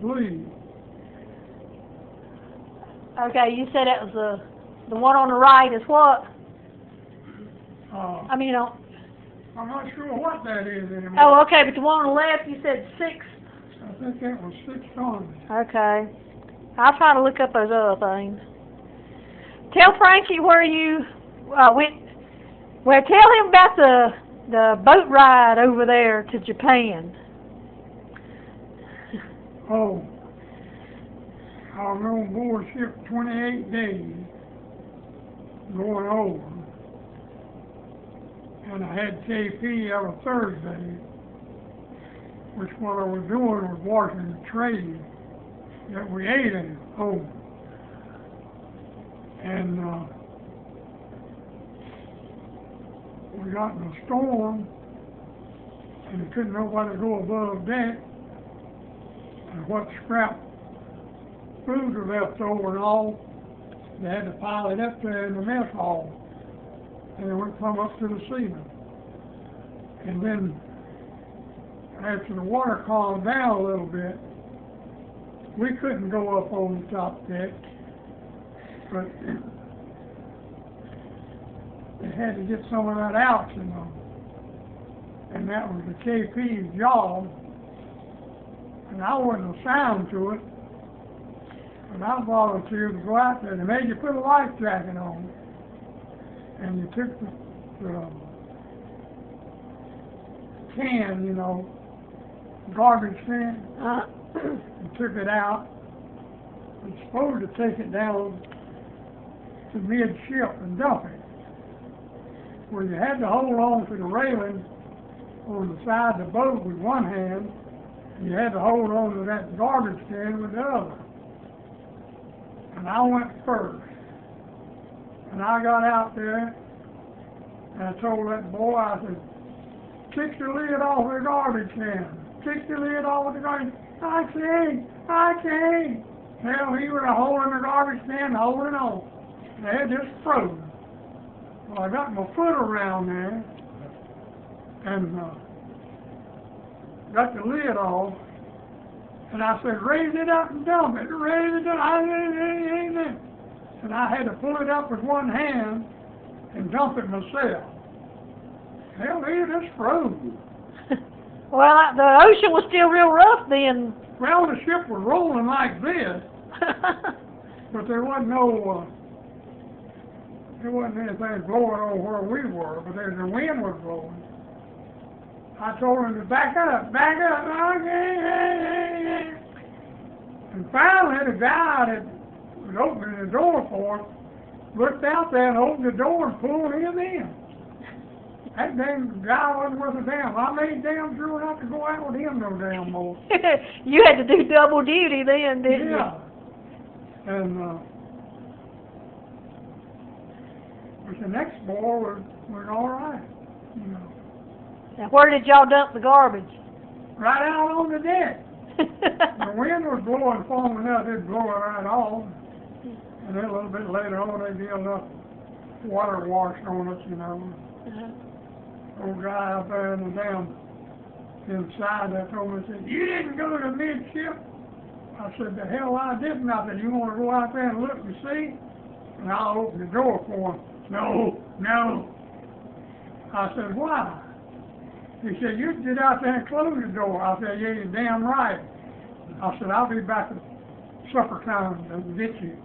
Please. Okay, you said it was the one on the right is what? I mean, I'm not sure what that is anymore. oh, okay, but the one on the left, you said 6. I think that was 6 tons. Okay. I'll try to look up those other things. Tell Frankie where you went. Well, tell him about the boat ride over there to Japan. Oh, I was on board ship 28 days going over. And I had KP every Thursday, which what I was doing was washing the trays that we ate in home. And we got in a storm, and there couldn't nobody go above deck. And what scrap food was left over and all, they had to pile it up there in the mess hall. And it would come up to the ceiling. And then, after the water calmed down a little bit, we couldn't go up on the top deck, but they had to get some of that out, you know. And that was the KP's job. And I wasn't assigned to it, but I volunteered to go out there. They made you put a life jacket on. And you took the can, you know, garbage can, and took it out. You're supposed to take it down to midship and dump it. Where you had to hold on to the railing on the side of the boat with one hand, and you had to hold on to that garbage can with the other. And I went first. And I got out there, and I told that boy, I said, kick the lid off the garbage can. Kick the lid off the garbage can. I can't. Hell, he was holding the garbage can, holding on. They had just frozen. Well, I got my foot around there, and got the lid off, and I said, raise it up and dump it. Raise it up. And I had to pull it up with one hand and dump it myself. Hell, it just froze. Well, the ocean was still real rough then. Well, the ship was rolling like this, but there wasn't anything blowing on where we were, but the wind was blowing. I told him to back up, okay. And finally, the guy that was opening the door for us looked out there and opened the door and pulled him in. That damn guy wasn't worth a damn. I made damn sure not to go out with him no damn more. You had to do double duty then, didn't you? Yeah. And but the next boy was all right, you know. Now, where did y'all dump the garbage? Right out on the deck. The wind was blowing, foaming up, it'd blow it right off. And then a little bit later on, they'd be enough water washed on us, you know. Old guy out there in the damn inside that told me, said, you didn't go to midship? I said, the hell I didn't. I said, you want to go out there and look and see? And I'll open the door for him. No. I said, why? He said, you get out there and close the door. I said, yeah, you're damn right. I said, I'll be back at supper time to get you.